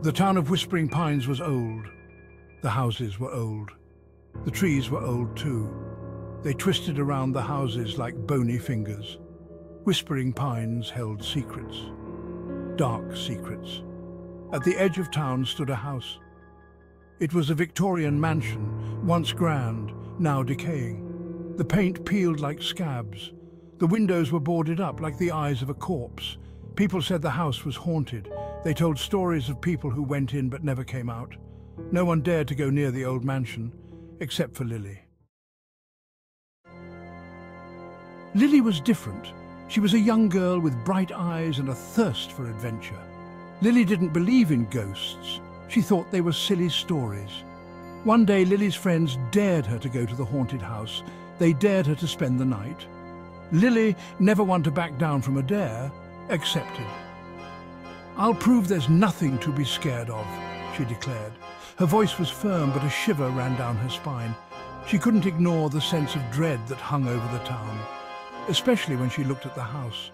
The town of Whispering Pines was old. The houses were old. The trees were old too. They twisted around the houses like bony fingers. Whispering Pines held secrets. Dark secrets. At the edge of town stood a house. It was a Victorian mansion, once grand, now decaying. The paint peeled like scabs. The windows were boarded up like the eyes of a corpse. People said the house was haunted. They told stories of people who went in but never came out. No one dared to go near the old mansion, except for Lily. Lily was different. She was a young girl with bright eyes and a thirst for adventure. Lily didn't believe in ghosts. She thought they were silly stories. One day, Lily's friends dared her to go to the haunted house. They dared her to spend the night. Lily, never one to back down from a dare, accepted. "I'll prove there's nothing to be scared of," she declared. Her voice was firm, but a shiver ran down her spine. She couldn't ignore the sense of dread that hung over the town, especially when she looked at the house.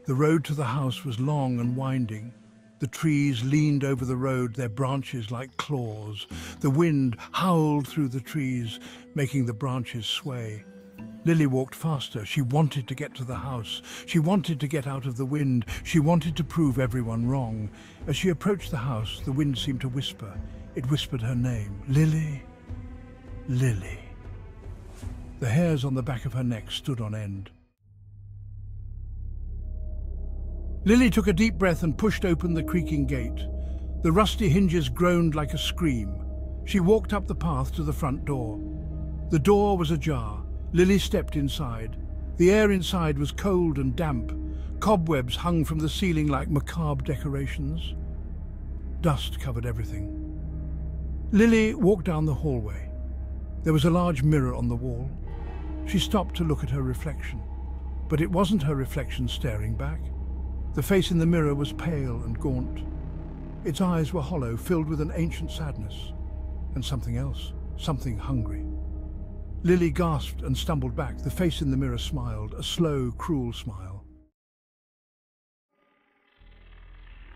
The road to the house was long and winding. The trees leaned over the road, their branches like claws. The wind howled through the trees, making the branches sway. Lily walked faster. She wanted to get to the house. She wanted to get out of the wind. She wanted to prove everyone wrong. As she approached the house, the wind seemed to whisper. It whispered her name. Lily. Lily. The hairs on the back of her neck stood on end. Lily took a deep breath and pushed open the creaking gate. The rusty hinges groaned like a scream. She walked up the path to the front door. The door was ajar. Lily stepped inside. The air inside was cold and damp. Cobwebs hung from the ceiling like macabre decorations. Dust covered everything. Lily walked down the hallway. There was a large mirror on the wall. She stopped to look at her reflection. But it wasn't her reflection staring back. The face in the mirror was pale and gaunt. Its eyes were hollow, filled with an ancient sadness. And something else, something hungry. Lily gasped and stumbled back. The face in the mirror smiled, a slow, cruel smile.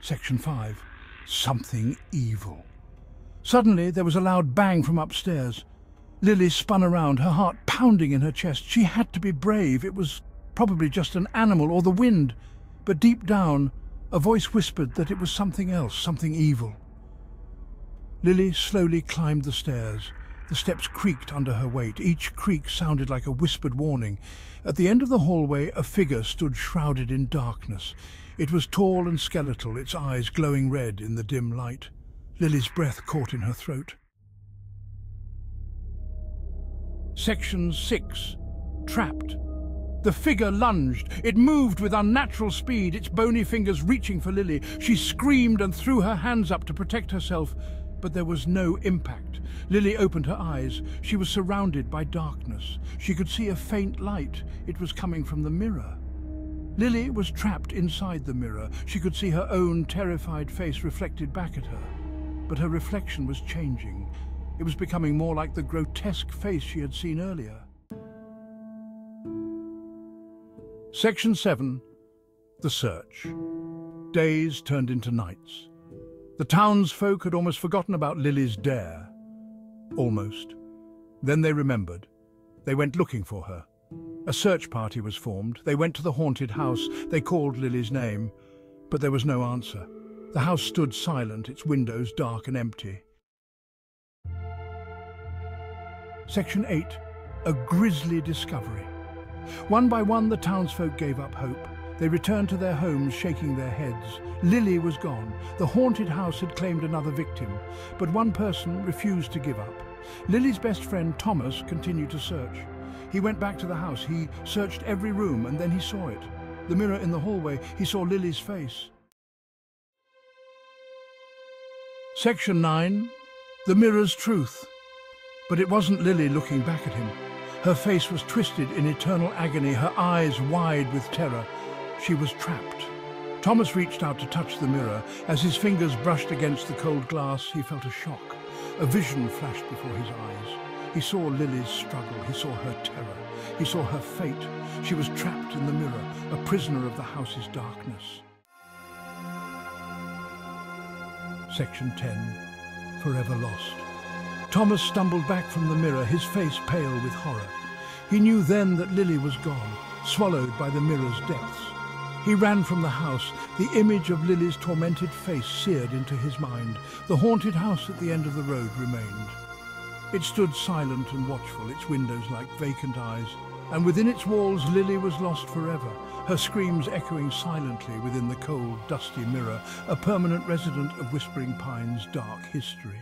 Section 5. Something evil. Suddenly, there was a loud bang from upstairs. Lily spun around, her heart pounding in her chest. She had to be brave. It was probably just an animal or the wind. But deep down, a voice whispered that it was something else, something evil. Lily slowly climbed the stairs. The steps creaked under her weight. Each creak sounded like a whispered warning. At the end of the hallway, a figure stood shrouded in darkness. It was tall and skeletal, its eyes glowing red in the dim light. Lily's breath caught in her throat. Section 6. Trapped. The figure lunged. It moved with unnatural speed, its bony fingers reaching for Lily. She screamed and threw her hands up to protect herself, but there was no impact. Lily opened her eyes. She was surrounded by darkness. She could see a faint light. It was coming from the mirror. Lily was trapped inside the mirror. She could see her own terrified face reflected back at her. But her reflection was changing. It was becoming more like the grotesque face she had seen earlier. Section 7. The Search. Days turned into nights. The townsfolk had almost forgotten about Lily's dare. Almost. Then they remembered. They went looking for her. A search party was formed. They went to the haunted house. They called Lily's name, but there was no answer. The house stood silent, its windows dark and empty. Section 8. A grisly discovery. One by one, the townsfolk gave up hope. They returned to their homes, shaking their heads. Lily was gone. The haunted house had claimed another victim, but one person refused to give up. Lily's best friend, Thomas, continued to search. He went back to the house. He searched every room, and then he saw it. The mirror in the hallway, he saw Lily's face. Section 9. The mirror's truth. But it wasn't Lily looking back at him. Her face was twisted in eternal agony, her eyes wide with terror. She was trapped. Thomas reached out to touch the mirror. As his fingers brushed against the cold glass, he felt a shock. A vision flashed before his eyes. He saw Lily's struggle. He saw her terror. He saw her fate. She was trapped in the mirror, a prisoner of the house's darkness. Section 10. Forever Lost. Thomas stumbled back from the mirror, his face pale with horror. He knew then that Lily was gone, swallowed by the mirror's depths. He ran from the house, the image of Lily's tormented face seared into his mind. The haunted house at the end of the road remained. It stood silent and watchful, its windows like vacant eyes, and within its walls Lily was lost forever, her screams echoing silently within the cold, dusty mirror, a permanent resident of Whispering Pine's dark history.